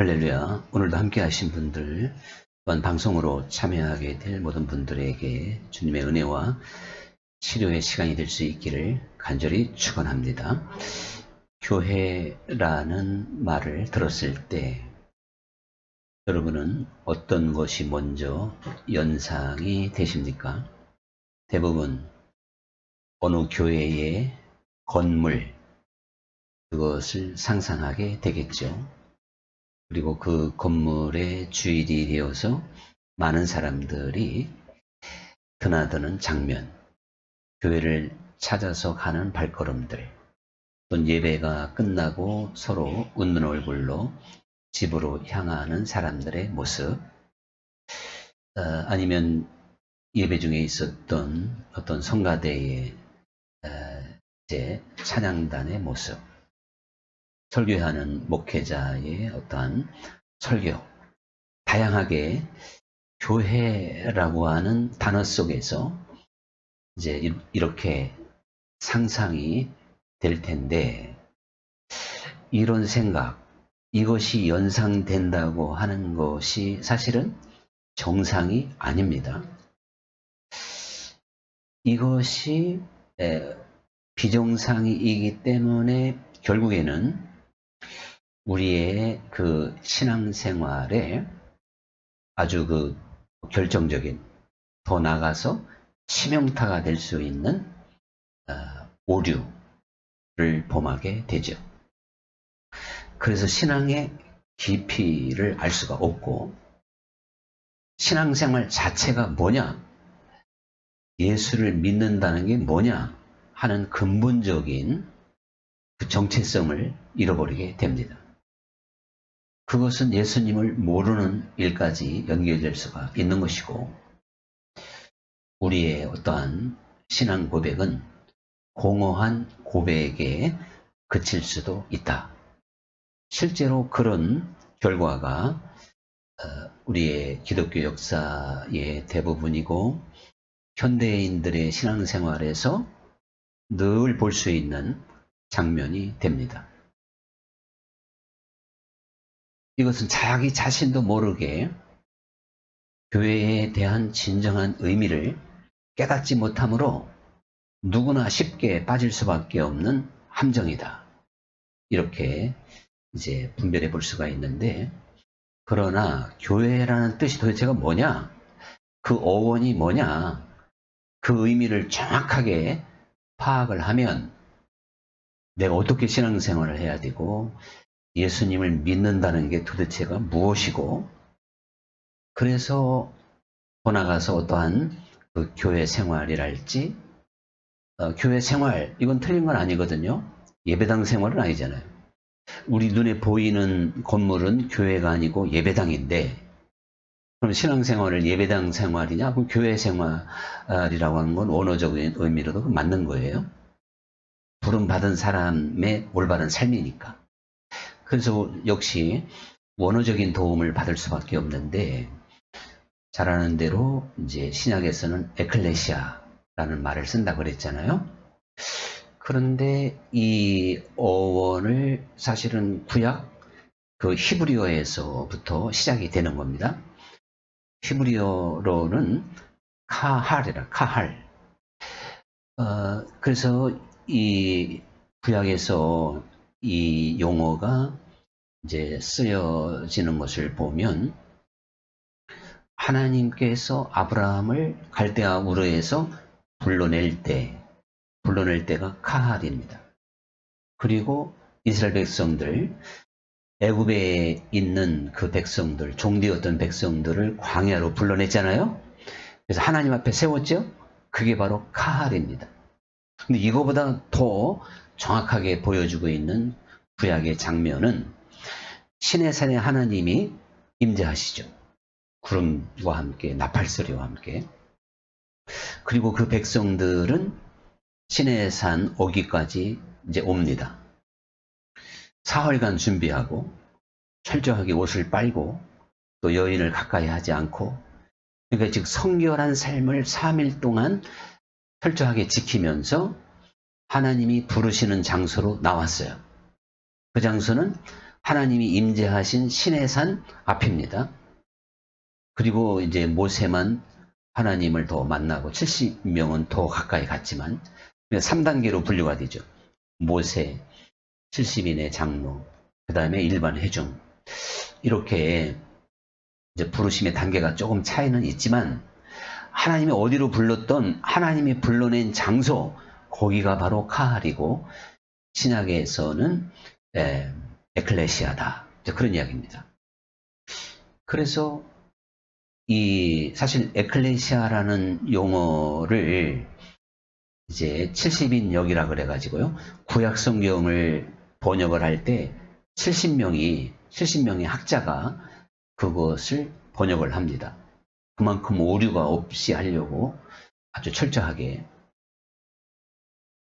할렐루야. 오늘도 함께 하신 분들, 또한 방송으로 참여하게 될 모든 분들에게 주님의 은혜와 치료의 시간이 될 수 있기를 간절히 축원합니다. 교회라는 말을 들었을 때 여러분은 어떤 것이 먼저 연상이 되십니까? 대부분 어느 교회의 건물, 그것을 상상하게 되겠죠. 그리고 그 건물의 주인이 되어서 많은 사람들이 드나드는 장면, 교회를 찾아서 가는 발걸음들, 또 예배가 끝나고 서로 웃는 얼굴로 집으로 향하는 사람들의 모습, 아니면 예배 중에 있었던 어떤 성가대의 이제 찬양단의 모습, 설교하는 목회자의 어떠한 설교, 다양하게 교회라고 하는 단어 속에서 이제 이렇게 상상이 될 텐데, 이런 생각, 이것이 연상된다고 하는 것이 사실은 정상이 아닙니다. 이것이 비정상이기 때문에 결국에는 우리의 그 신앙생활에 아주 그 결정적인, 더 나아가서 치명타가 될 수 있는 오류를 범하게 되죠. 그래서 신앙의 깊이를 알 수가 없고, 신앙생활 자체가 뭐냐, 예수를 믿는다는 게 뭐냐 하는 근본적인 그 정체성을 잃어버리게 됩니다. 그것은 예수님을 모르는 일까지 연결될 수가 있는 것이고, 우리의 어떠한 신앙 고백은 공허한 고백에 그칠 수도 있다. 실제로 그런 결과가 우리의 기독교 역사의 대부분이고, 현대인들의 신앙생활에서 늘 볼 수 있는 장면이 됩니다. 이것은 자기 자신도 모르게 교회에 대한 진정한 의미를 깨닫지 못하므로 누구나 쉽게 빠질 수밖에 없는 함정이다. 이렇게 이제 분별해 볼 수가 있는데, 그러나 교회라는 뜻이 도대체가 뭐냐? 그 어원이 뭐냐? 그 의미를 정확하게 파악을 하면 내가 어떻게 신앙생활을 해야 되고, 예수님을 믿는다는 게 도대체가 무엇이고, 그래서 더 나아가서 어떠한 그 교회 생활이랄지, 교회 생활, 이건 틀린 건 아니거든요. 예배당 생활은 아니잖아요. 우리 눈에 보이는 건물은 교회가 아니고 예배당인데, 그럼 신앙생활을 예배당 생활이냐? 그럼 교회 생활이라고 하는 건 원어적인 의미로도 맞는 거예요. 부름받은 사람의 올바른 삶이니까. 그래서 역시 원어적인 도움을 받을 수밖에 없는데, 잘 아는 대로 이제 신약에서는 에클레시아라는 말을 쓴다고 그랬잖아요. 그런데 이 어원을 사실은 구약 그 히브리어에서부터 시작이 되는 겁니다. 히브리어로는 카할이라, 카할. 그래서 이 구약에서 이 용어가 이제 쓰여지는 것을 보면, 하나님께서 아브라함을 갈대아 우르에서 불러낼 때가 카할입니다. 그리고 이스라엘 백성들, 애굽에 있는 그 백성들, 종되었던 백성들을 광야로 불러냈잖아요. 그래서 하나님 앞에 세웠죠. 그게 바로 카할입니다. 근데 이거보다 더 정확하게 보여주고 있는 구약의 장면은 시내산에 하나님이 임재하시죠. 구름과 함께, 나팔소리와 함께. 그리고 그 백성들은 시내산 오기까지 이제 옵니다. 사흘간 준비하고 철저하게 옷을 빨고 또 여인을 가까이 하지 않고, 그러니까 즉 성결한 삶을 3일 동안 철저하게 지키면서 하나님이 부르시는 장소로 나왔어요. 그 장소는 하나님이 임재하신 시내산 앞입니다. 그리고 이제 모세만 하나님을 더 만나고 70명은 더 가까이 갔지만 3단계로 분류가 되죠. 모세, 70인의 장로, 그 다음에 일반 회중. 이렇게 이제 부르심의 단계가 조금 차이는 있지만 하나님이 어디로 불렀던 하나님이 불러낸 장소, 거기가 바로 카할이고 신약에서는 에클레시아다. 그런 이야기입니다. 그래서 사실 에클레시아라는 용어를 이제 70인역이라 그래가지고요. 구약 성경을 번역을 할 때 70명의 학자가 그것을 번역을 합니다. 그만큼 오류가 없이 하려고 아주 철저하게.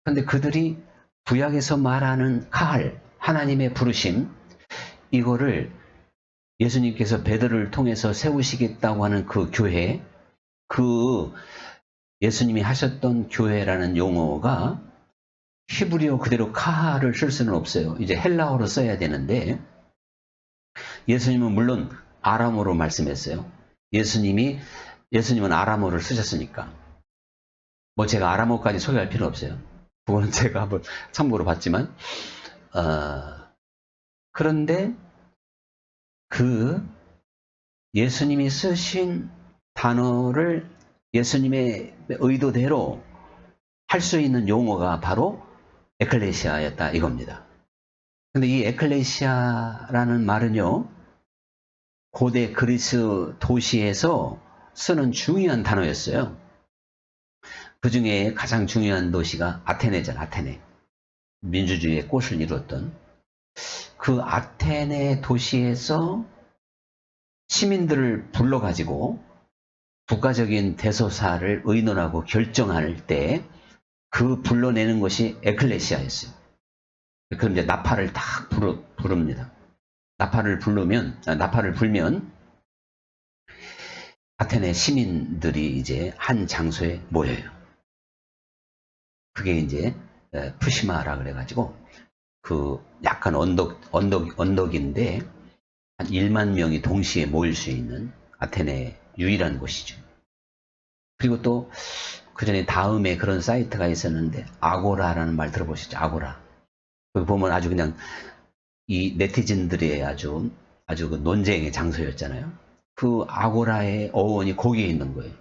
그런데 그들이 구약에서 말하는 카할, 하나님의 부르심, 이거를 예수님께서 베드로를 통해서 세우시겠다고 하는 그 교회, 그 예수님이 하셨던 교회라는 용어가 히브리어 그대로 카할을 쓸 수는 없어요. 이제 헬라어로 써야 되는데 예수님은 물론 아람어로 말씀했어요. 예수님은 아람어를 쓰셨으니까. 뭐 제가 아람어까지 소개할 필요 없어요. 그거는 제가 한번 참고로 봤지만 그런데 그 예수님이 쓰신 단어를 예수님의 의도대로 할 수 있는 용어가 바로 에클레시아였다 이겁니다. 근데 이 에클레시아라는 말은요, 고대 그리스 도시에서 쓰는 중요한 단어였어요. 그 중에 가장 중요한 도시가 아테네잖아, 아테네. 민주주의의 꽃을 이뤘던 그 아테네 도시에서 시민들을 불러가지고 국가적인 대소사를 의논하고 결정할 때 그 불러내는 것이 에클레시아였어요. 그럼 이제 나팔을 딱 부릅니다. 나팔을 불면 아테네 시민들이 이제 한 장소에 모여요. 그게 이제 푸시마라 그래가지고 그 약간 언덕인데 한 1만 명이 동시에 모일 수 있는 아테네의 유일한 곳이죠. 그리고 또 그 전에 다음에 그런 사이트가 있었는데 아고라라는 말 들어보시죠? 아고라. 거기 보면 아주 그냥 이 네티즌들의 아주 그 논쟁의 장소였잖아요. 그 아고라의 어원이 거기에 있는 거예요.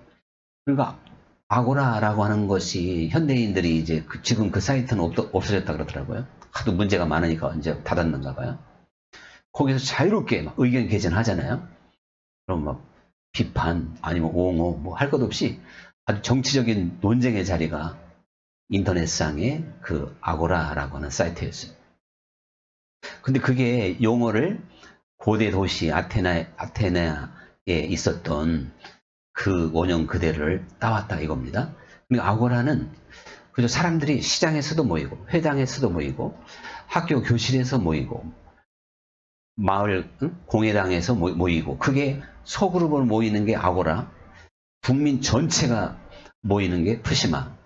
그러니까 아고라라고 하는 것이 현대인들이 이제 지금 그 사이트는 없어졌다 그러더라고요. 하도 문제가 많으니까 이제 닫았는가 봐요. 거기서 자유롭게 막 의견 개진하잖아요. 그럼 막 비판 아니면 옹호 뭐 할 것 없이 아주 정치적인 논쟁의 자리가 인터넷상의 그 아고라라고 하는 사이트였어요. 근데 그게 용어를 고대 도시 아테네에 있었던 그 원형 그대로를 따왔다 이겁니다. 그러니까 아고라는 그저 사람들이 시장에서도 모이고 회당에서도 모이고 학교 교실에서 모이고 마을 공회당에서 모이고 그게 소그룹으로 모이는 게 아고라, 국민 전체가 모이는 게 푸시마,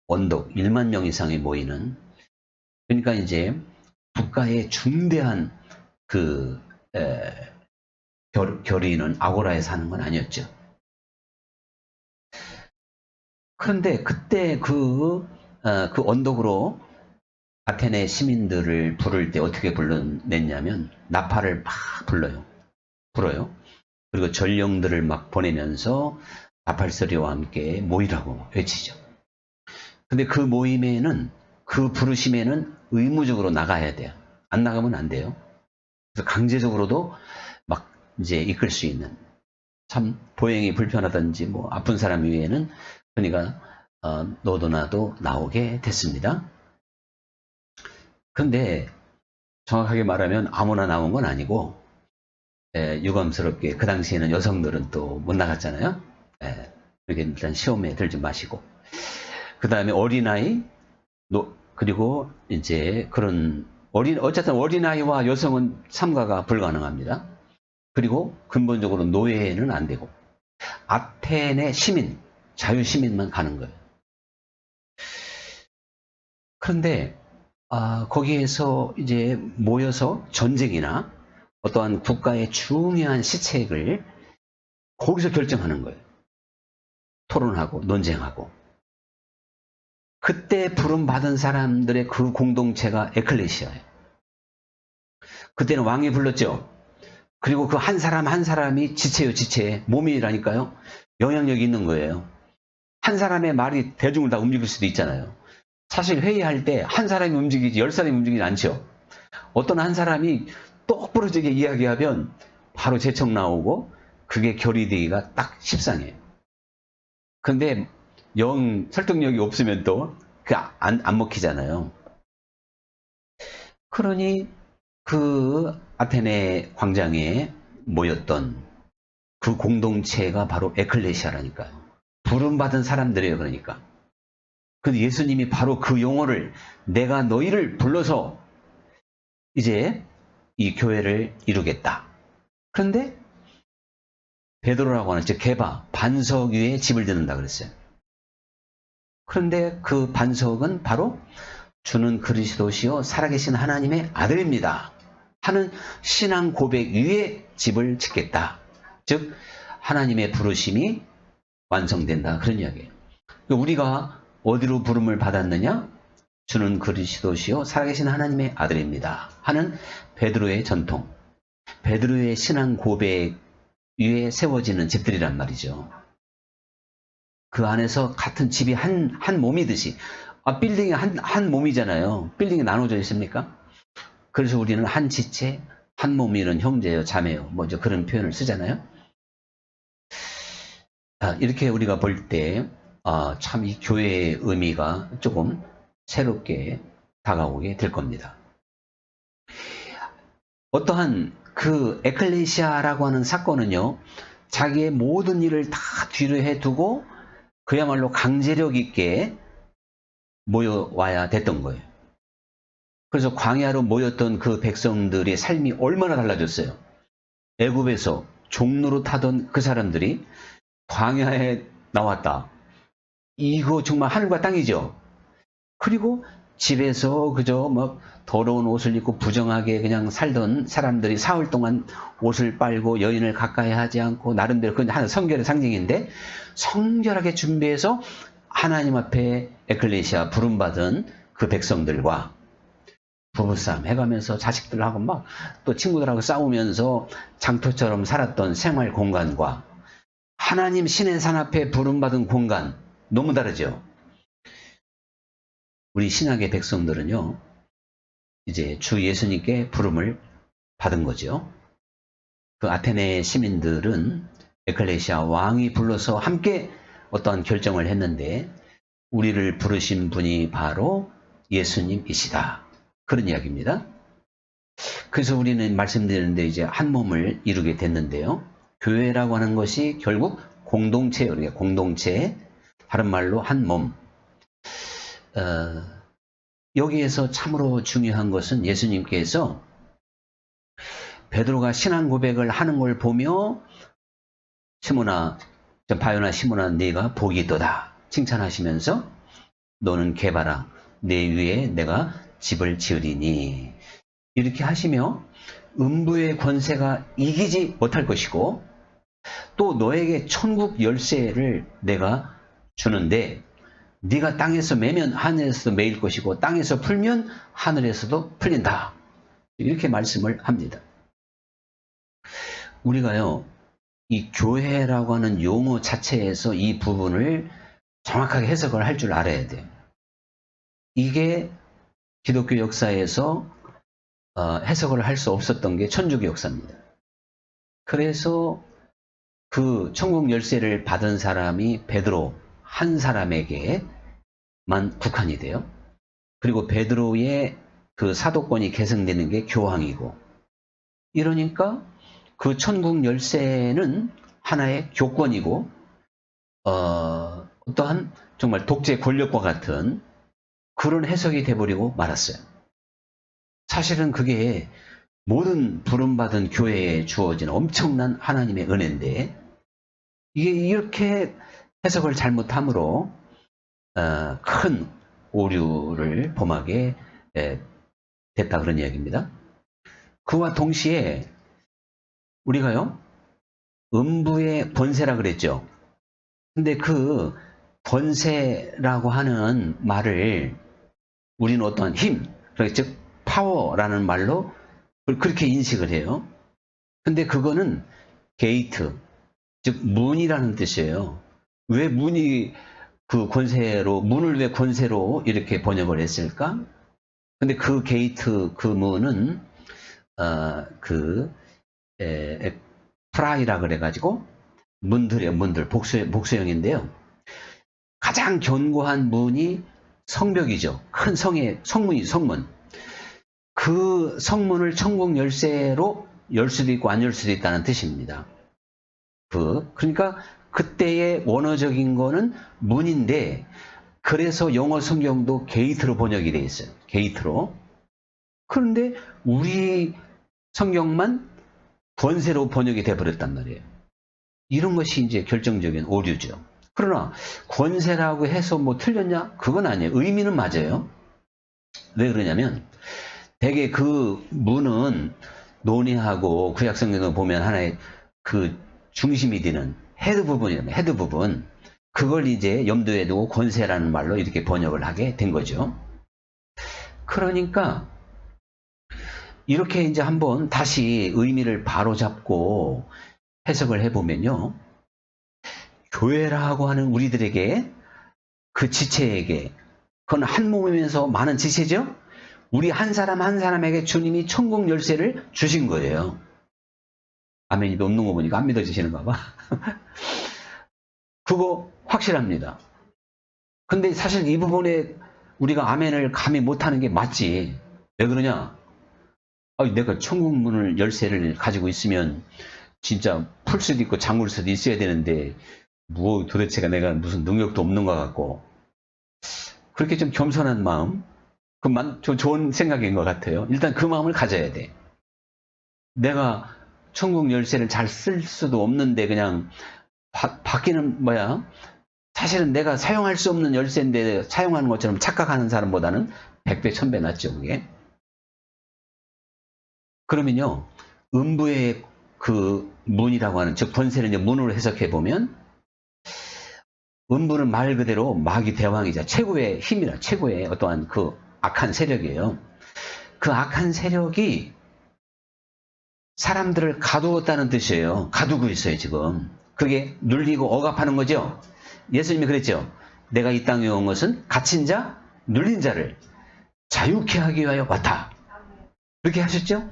언덕 1만 명 이상이 모이는. 그러니까 이제 국가의 중대한 그 결의는 아고라에 사는 건 아니었죠. 그런데 그때 그 언덕으로 아테네 시민들을 부를 때 어떻게 불러냈냐면 나팔을 막 불어요. 그리고 전령들을 막 보내면서 나팔 소리와 함께 모이라고 외치죠. 근데 그 모임에는 그 부르심에는 의무적으로 나가야 돼요. 안 나가면 안 돼요. 그래서 강제적으로도 막 이제 이끌 수 있는, 참 보행이 불편하든지 뭐 아픈 사람 위에는 그러니까 너도 나도 나오게 됐습니다. 근데 정확하게 말하면 아무나 나온 건 아니고 유감스럽게 그 당시에는 여성들은 또 못 나갔잖아요. 그러니까 일단 시험에 들지 마시고 그 다음에 어린아이 그리고 이제 어쨌든 어린아이와 여성은 참가가 불가능합니다. 그리고 근본적으로 노예는 안 되고 아테네 시민, 자유시민만 가는 거예요. 그런데 거기에서 이제 모여서 전쟁이나 어떠한 국가의 중요한 시책을 거기서 결정하는 거예요. 토론하고 논쟁하고. 그때 부름받은 사람들의 그 공동체가 에클레시아예요. 그때는 왕이 불렀죠. 그리고 그 한 사람 한 사람이 지체요, 지체. 몸이라니까요. 영향력이 있는 거예요. 한 사람의 말이 대중을 다 움직일 수도 있잖아요. 사실 회의할 때 한 사람이 움직이지 10사람이 움직이지 않죠. 어떤 한 사람이 똑부러지게 이야기하면 바로 제청 나오고 그게 결의되기가 딱 십상해요. 근데 영 설득력이 없으면 또 그 안 먹히잖아요. 그러니 그 아테네 광장에 모였던 그 공동체가 바로 에클레시아라니까요. 부름받은 사람들이에요. 그러니까. 근데 예수님이 바로 그 용어를 내가 너희를 불러서 이제 이 교회를 이루겠다. 그런데 베드로라고 하는 즉 게바 반석 위에 집을 짓는다 그랬어요. 그런데 그 반석은 바로 주는 그리스도시요 살아계신 하나님의 아들입니다 하는 신앙 고백 위에 집을 짓겠다. 즉 하나님의 부르심이 완성된다. 그런 이야기예요. 우리가 어디로 부름을 받았느냐? 주는 그리스도시요 살아계신 하나님의 아들입니다 하는 베드로의 전통, 베드로의 신앙 고백 위에 세워지는 집들이란 말이죠. 그 안에서 같은 집이 한 몸이듯이, 빌딩이 한 몸이잖아요. 빌딩이 나눠져 있습니까? 그래서 우리는 한 지체, 한 몸이는 형제요, 자매요, 뭐 이제 그런 표현을 쓰잖아요. 이렇게 우리가 볼 때, 참 이 교회의 의미가 조금 새롭게 다가오게 될 겁니다. 어떠한 그 에클레시아라고 하는 사건은요, 자기의 모든 일을 다 뒤로 해두고 그야말로 강제력 있게 모여와야 됐던 거예요. 그래서 광야로 모였던 그 백성들의 삶이 얼마나 달라졌어요. 애굽에서 종로로 타던 그 사람들이 광야에 나왔다. 이거 정말 하늘과 땅이죠. 그리고 집에서 그저 막 더러운 옷을 입고 부정하게 그냥 살던 사람들이 사흘 동안 옷을 빨고 여인을 가까이 하지 않고 나름대로 그건 하는 성결의 상징인데 성결하게 준비해서 하나님 앞에 에클레시아 부름받은 그 백성들과 부부싸움 해가면서 자식들하고 막 또 친구들하고 싸우면서 장터처럼 살았던 생활 공간과 하나님 신의 산 앞에 부름받은 공간 너무 다르죠. 우리 신약의 백성들은요, 이제 주 예수님께 부름을 받은 거죠. 그 아테네 시민들은 에클레시아 왕이 불러서 함께 어떠한 결정을 했는데 우리를 부르신 분이 바로 예수님이시다. 그런 이야기입니다. 그래서 우리는 말씀드리는데 이제 한 몸을 이루게 됐는데요. 교회라고 하는 것이 결국 공동체예요. 그러니까 공동체, 다른 말로 한 몸. 여기에서 참으로 중요한 것은 예수님께서 베드로가 신앙 고백을 하는 걸 보며 시몬아, 바요나 시몬아 네가 복이 있도다 칭찬하시면서 너는 게바라 내 위에 내가 집을 지으리니 이렇게 하시며 음부의 권세가 이기지 못할 것이고 또 너에게 천국 열쇠를 내가 주는데 네가 땅에서 매면 하늘에서도 매일 것이고 땅에서 풀면 하늘에서도 풀린다. 이렇게 말씀을 합니다. 우리가요, 이 교회라고 하는 용어 자체에서 이 부분을 정확하게 해석을 할 줄 알아야 돼요. 이게 기독교 역사에서 해석을 할 수 없었던 게 천주교 역사입니다. 그래서 그 천국 열쇠를 받은 사람이 베드로 한 사람에게만 국한이 돼요. 그리고 베드로의 그 사도권이 계승되는 게 교황이고 이러니까 그 천국 열쇠는 하나의 교권이고 어떠한 정말 독재 권력과 같은 그런 해석이 돼버리고 말았어요. 사실은 그게 모든 부름받은 교회에 주어진 엄청난 하나님의 은혜인데 이게 이렇게 해석을 잘못함으로 큰 오류를 범하게 됐다 그런 이야기입니다. 그와 동시에 우리가요, 음부의 권세라 그랬죠. 근데 그 권세라고 하는 말을 우리는 어떠한 힘, 즉 파워라는 말로 그렇게 인식을 해요. 근데 그거는 게이트, 즉 문이라는 뜻이에요. 왜 문이 그 권세로, 문을 왜 권세로 이렇게 번역을 했을까? 근데 그 게이트, 그 문은 프라이라 그래가지고 문들이에요. 문들, 복수형인데요. 가장 견고한 문이 성벽이죠. 큰 성의 성문이 성문. 그 성문을 천국 열쇠로 열 수도 있고 안 열 수도 있다는 뜻입니다. 그러니까 그때의 원어적인 거는 문인데, 그래서 영어 성경도 게이트로 번역이 되어 있어요. 게이트로. 그런데 우리 성경만 권세로 번역이 돼 버렸단 말이에요. 이런 것이 이제 결정적인 오류죠. 그러나 권세라고 해서 뭐 틀렸냐? 그건 아니에요. 의미는 맞아요. 왜 그러냐면 대개 그 문은 논의하고 구약성경을 보면 하나의 그 중심이 되는 헤드 부분이라면 헤드 부분, 그걸 이제 염두에 두고 권세라는 말로 이렇게 번역을 하게 된 거죠. 그러니까 이렇게 이제 한번 다시 의미를 바로잡고 해석을 해보면요, 교회라고 하는 우리들에게, 그 지체에게, 그건 한 몸이면서 많은 지체죠. 우리 한 사람 한 사람에게 주님이 천국 열쇠를 주신 거예요. 아멘이 없는 거 보니까 안 믿어지시는가 봐. 그거 확실합니다. 근데 사실 이 부분에 우리가 아멘을 감히 못하는 게 맞지. 왜 그러냐? 내가 천국 문을 열쇠를 가지고 있으면 진짜 풀 수도 있고 잠글 수도 있어야 되는데 뭐 도대체가 내가 무슨 능력도 없는 것 같고, 그렇게 좀 겸손한 마음, 좀 좋은 생각인 것 같아요. 일단 그 마음을 가져야 돼. 내가 천국 열쇠를 잘 쓸 수도 없는데 그냥 받기는 사실은 내가 사용할 수 없는 열쇠인데 사용하는 것처럼 착각하는 사람보다는 100배 1000배 낫죠, 그게. 그러면요, 음부의 그 문이라고 하는, 즉 권세를 이제 문으로 해석해 보면, 음부는 말 그대로 마귀 대왕이자 최고의 힘이라, 최고의 어떠한 그 악한 세력이에요. 그 악한 세력이 사람들을 가두었다는 뜻이에요. 가두고 있어요, 지금. 그게 눌리고 억압하는 거죠. 예수님이 그랬죠. 내가 이 땅에 온 것은 갇힌 자, 눌린 자를 자유케 하기 위하여 왔다. 그렇게 하셨죠?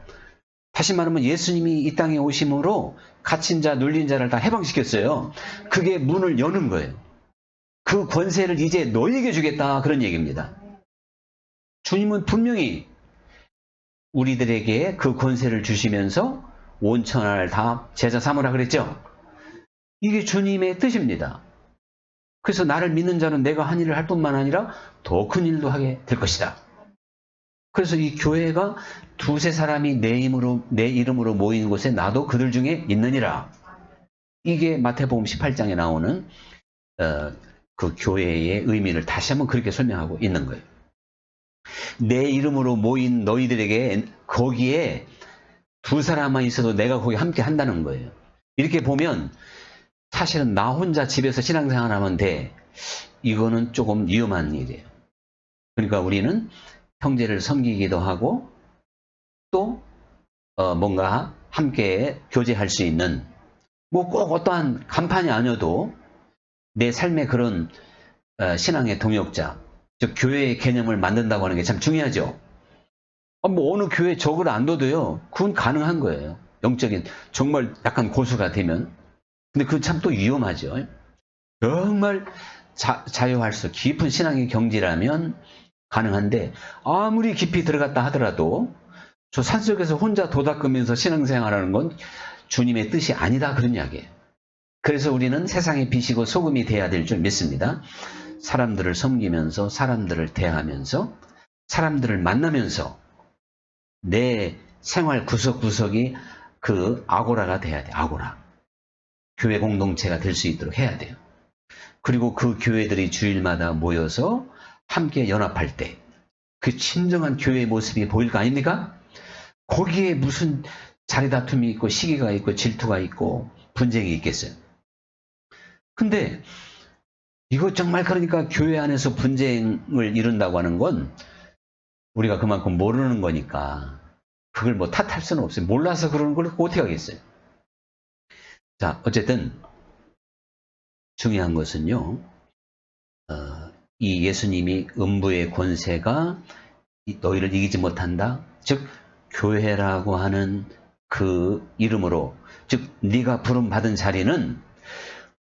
다시 말하면 예수님이 이 땅에 오심으로 갇힌 자, 눌린 자를 다 해방시켰어요. 그게 문을 여는 거예요. 그 권세를 이제 너희에게 주겠다, 그런 얘기입니다. 주님은 분명히 우리들에게 그 권세를 주시면서 온 천하를 다 제자 삼으라 그랬죠. 이게 주님의 뜻입니다. 그래서 나를 믿는 자는 내가 한 일을 할 뿐만 아니라 더 큰 일도 하게 될 것이다. 그래서 이 교회가 두세 사람이 내 이름으로 모이는 곳에 나도 그들 중에 있느니라. 이게 마태복음 18장에 나오는 그 교회의 의미를 다시 한번 그렇게 설명하고 있는 거예요. 내 이름으로 모인 너희들에게 거기에 두 사람만 있어도 내가 거기 함께 한다는 거예요. 이렇게 보면 사실은 나 혼자 집에서 신앙생활 하면 돼. 이거는 조금 위험한 일이에요. 그러니까 우리는 형제를 섬기기도 하고 또 뭔가 함께 교제할 수 있는, 뭐 꼭 어떠한 간판이 아니어도 내 삶의 그런 신앙의 동역자, 즉 교회의 개념을 만든다고 하는 게 참 중요하죠. 뭐 어느 교회 적을 안 둬도요, 그건 가능한 거예요. 영적인 정말 약간 고수가 되면. 근데 그건 참 또 위험하죠. 정말 자유할 수 깊은 신앙의 경지라면 가능한데, 아무리 깊이 들어갔다 하더라도 저 산속에서 혼자 도닦으면서 신앙생활하는 건 주님의 뜻이 아니다, 그런 이야기예요. 그래서 우리는 세상의 빛이고 소금이 돼야 될 줄 믿습니다. 사람들을 섬기면서, 사람들을 대하면서, 사람들을 만나면서 내 생활 구석구석이 그 아고라가 돼야 돼. 아고라. 교회 공동체가 될 수 있도록 해야 돼요. 그리고 그 교회들이 주일마다 모여서 함께 연합할 때 그 진정한 교회의 모습이 보일 거 아닙니까? 거기에 무슨 자리 다툼이 있고 시기가 있고 질투가 있고 분쟁이 있겠어요. 근데 이거 정말 그러니까 교회 안에서 분쟁을 이룬다고 하는 건 우리가 그만큼 모르는 거니까 그걸 뭐 탓할 수는 없어요. 몰라서 그러는 걸 어떻게 하겠어요. 자, 어쨌든 중요한 것은요. 이 예수님이 음부의 권세가 너희를 이기지 못한다. 즉 교회라고 하는 그 이름으로, 즉 네가 부름받은 자리는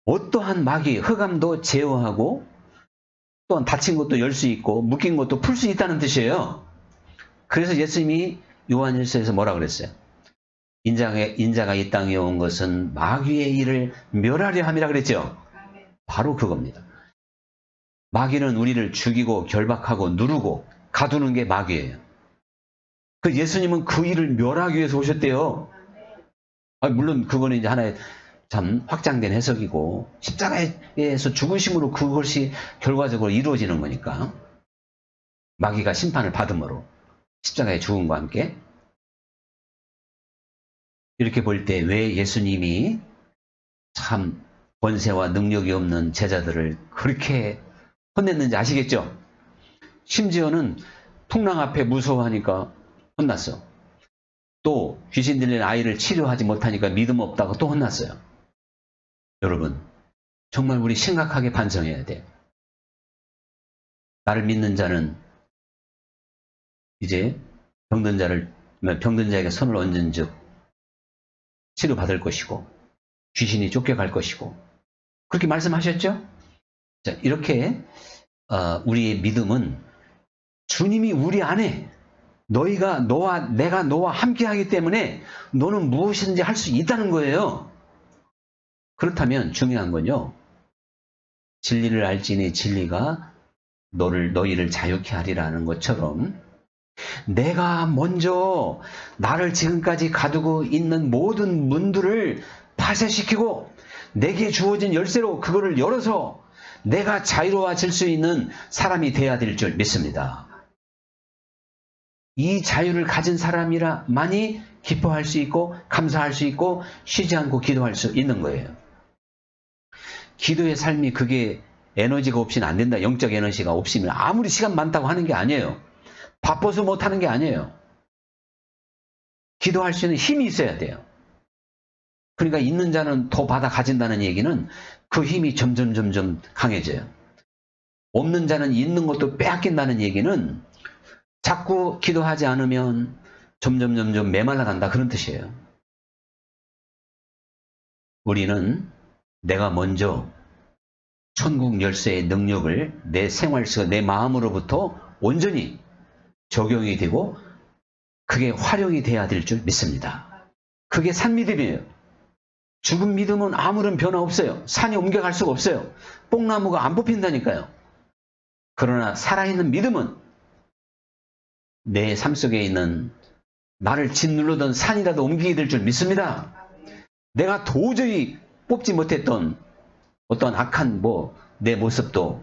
어떠한 마귀, 흑암도 제어하고 또한 닫힌 것도 열 수 있고 묶인 것도 풀 수 있다는 뜻이에요. 그래서 예수님이 요한일서에서 뭐라 그랬어요? 인자가 이 땅에 온 것은 마귀의 일을 멸하려 함이라 그랬죠. 바로 그겁니다. 마귀는 우리를 죽이고 결박하고 누르고 가두는 게 마귀예요. 그 예수님은 그 일을 멸하기 위해서 오셨대요. 물론 그거는 이제 하나의 참 확장된 해석이고 십자가에서 죽으심으로 그것이 결과적으로 이루어지는 거니까 마귀가 심판을 받음으로 십자가의 죽음과 함께 이렇게 볼 때 왜 예수님이 참 권세와 능력이 없는 제자들을 그렇게 혼냈는지 아시겠죠? 심지어는 풍랑 앞에 무서워하니까 혼났어. 또 귀신 들린 아이를 치료하지 못하니까 믿음 없다고 또 혼났어요. 여러분 정말 우리 심각하게 반성해야 돼요. 나를 믿는 자는 이제 병든 자에게 손을 얹은 즉 치료받을 것이고 귀신이 쫓겨갈 것이고 그렇게 말씀하셨죠? 자, 이렇게 우리의 믿음은 주님이 우리 안에 내가 너와 함께 하기 때문에 너는 무엇이든지 할 수 있다는 거예요. 그렇다면 중요한 건요. 진리를 알지니 진리가 너희를 자유케 하리라는 것처럼 내가 먼저 나를 지금까지 가두고 있는 모든 문들을 파쇄시키고 내게 주어진 열쇠로 그거를 열어서 내가 자유로워질 수 있는 사람이 돼야 될 줄 믿습니다. 이 자유를 가진 사람이라만이 기뻐할 수 있고 감사할 수 있고 쉬지 않고 기도할 수 있는 거예요. 기도의 삶이 그게 에너지가 없이는 안 된다. 영적 에너지가 없으면 아무리 시간 많다고 하는 게 아니에요. 바빠서 못하는 게 아니에요. 기도할 수 있는 힘이 있어야 돼요. 그러니까 있는 자는 더 받아 가진다는 얘기는 그 힘이 점점 강해져요. 없는 자는 있는 것도 빼앗긴다는 얘기는 자꾸 기도하지 않으면 점점 메말라 간다 그런 뜻이에요. 우리는 내가 먼저 천국 열쇠의 능력을 내 생활 속 내 마음으로부터 온전히 적용이 되고 그게 활용이 돼야 될 줄 믿습니다. 그게 산믿음이에요. 죽은 믿음은 아무런 변화 없어요. 산이 옮겨갈 수가 없어요. 뽕나무가 안 뽑힌다니까요. 그러나 살아있는 믿음은 내 삶 속에 있는 나를 짓누르던 산이라도 옮기게 될 줄 믿습니다. 내가 도저히 뽑지 못했던 어떤 악한 내 모습도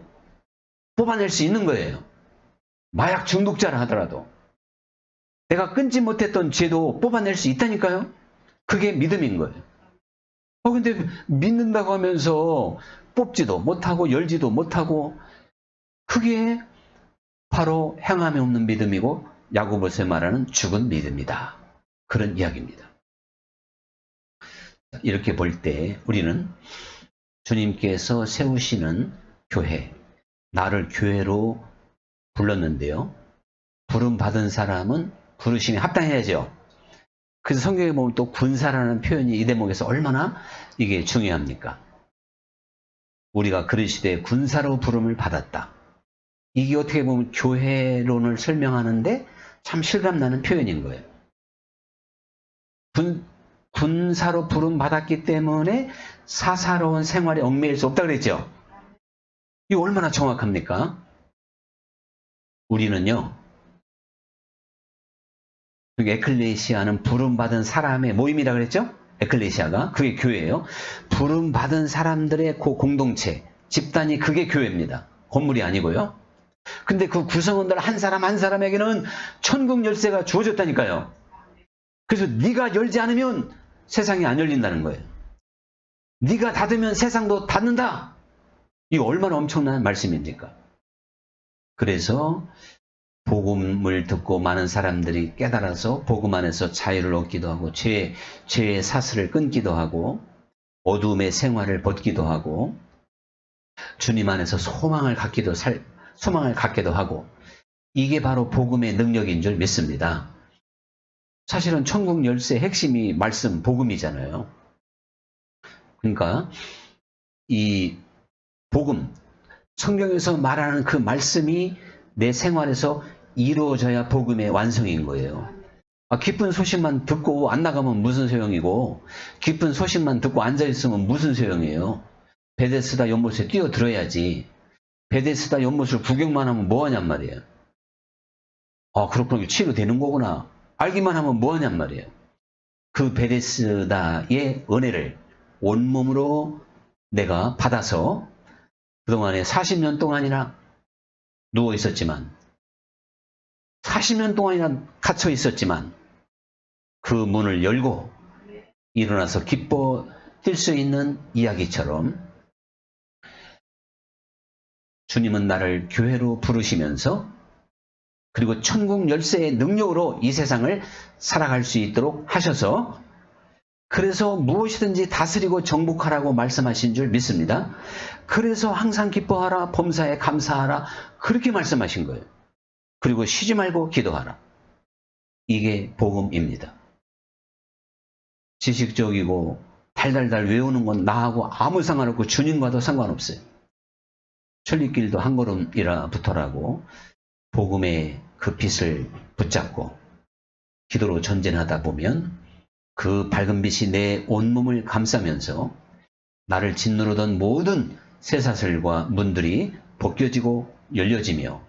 뽑아낼 수 있는 거예요. 마약 중독자라 하더라도 내가 끊지 못했던 죄도 뽑아낼 수 있다니까요. 그게 믿음인 거예요. 근데 믿는다고 하면서 뽑지도 못하고 열지도 못하고 그게 바로 행함이 없는 믿음이고 야고보서 말하는 죽은 믿음이다. 그런 이야기입니다. 이렇게 볼 때 우리는 주님께서 세우시는 교회, 나를 교회로 불렀는데요. 부름받은 사람은 부르심에 합당해야죠. 그래서 성경에 보면 또 군사라는 표현이 이 대목에서 얼마나 이게 중요합니까? 우리가 그리스도의 군사로 부름을 받았다. 이게 어떻게 보면 교회론을 설명하는데 참 실감나는 표현인 거예요. 군사로 부름 받았기 때문에 사사로운 생활에 얽매일 수 없다고 그랬죠. 이거 얼마나 정확합니까? 우리는요. 에클레시아는 부름받은 사람의 모임이라고 그랬죠? 에클레시아가 그게 교회예요. 부름받은 사람들의 그 공동체, 집단이 그게 교회입니다. 건물이 아니고요. 근데 그 구성원들 한 사람 한 사람에게는 천국 열쇠가 주어졌다니까요. 그래서 네가 열지 않으면 세상이 안 열린다는 거예요. 네가 닫으면 세상도 닫는다. 이거 얼마나 엄청난 말씀입니까? 그래서 복음을 듣고 많은 사람들이 깨달아서 복음 안에서 자유를 얻기도 하고 죄의 사슬을 끊기도 하고 어둠의 생활을 벗기도 하고 주님 안에서 소망을 갖기도 하고 이게 바로 복음의 능력인 줄 믿습니다. 사실은 천국 열쇠의 핵심이 말씀 복음이잖아요. 그러니까 이 복음, 성경에서 말하는 그 말씀이 내 생활에서 이루어져야 복음의 완성인 거예요. 기쁜 소식만 듣고 안 나가면 무슨 소용이고 기쁜 소식만 듣고 앉아있으면 무슨 소용이에요. 베데스다 연못에 뛰어들어야지. 베데스다 연못을 구경만 하면 뭐하냔 말이에요. 그렇구나. 치료되는 거구나. 알기만 하면 뭐하냔 말이에요. 그 베데스다의 은혜를 온몸으로 내가 받아서 그동안에 40년 동안이나 누워 있었지만 40년 동안이나 갇혀 있었지만 그 문을 열고 일어나서 기뻐 뛸 수 있는 이야기처럼 주님은 나를 교회로 부르시면서 그리고 천국 열쇠의 능력으로 이 세상을 살아갈 수 있도록 하셔서 그래서 무엇이든지 다스리고 정복하라고 말씀하신 줄 믿습니다. 그래서 항상 기뻐하라, 범사에 감사하라 그렇게 말씀하신 거예요. 그리고 쉬지 말고 기도하라. 이게 복음입니다. 지식적이고 달달달 외우는 건 나하고 아무 상관없고 주님과도 상관없어요. 천리길도 한 걸음이라 붙어라고 복음의 그 빛을 붙잡고 기도로 전진하다 보면 그 밝은 빛이 내 온몸을 감싸면서 나를 짓누르던 모든 쇠사슬과 문들이 벗겨지고 열려지며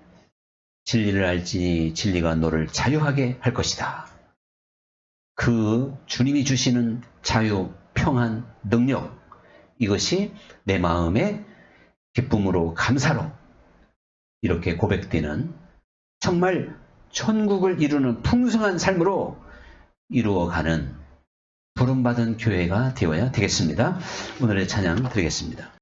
진리를 알지니 진리가 너를 자유하게 할 것이다. 그 주님이 주시는 자유, 평안, 능력 이것이 내 마음의 기쁨으로 감사로 이렇게 고백되는 정말 천국을 이루는 풍성한 삶으로 이루어가는 부름받은 교회가 되어야 되겠습니다. 오늘의 찬양 드리겠습니다.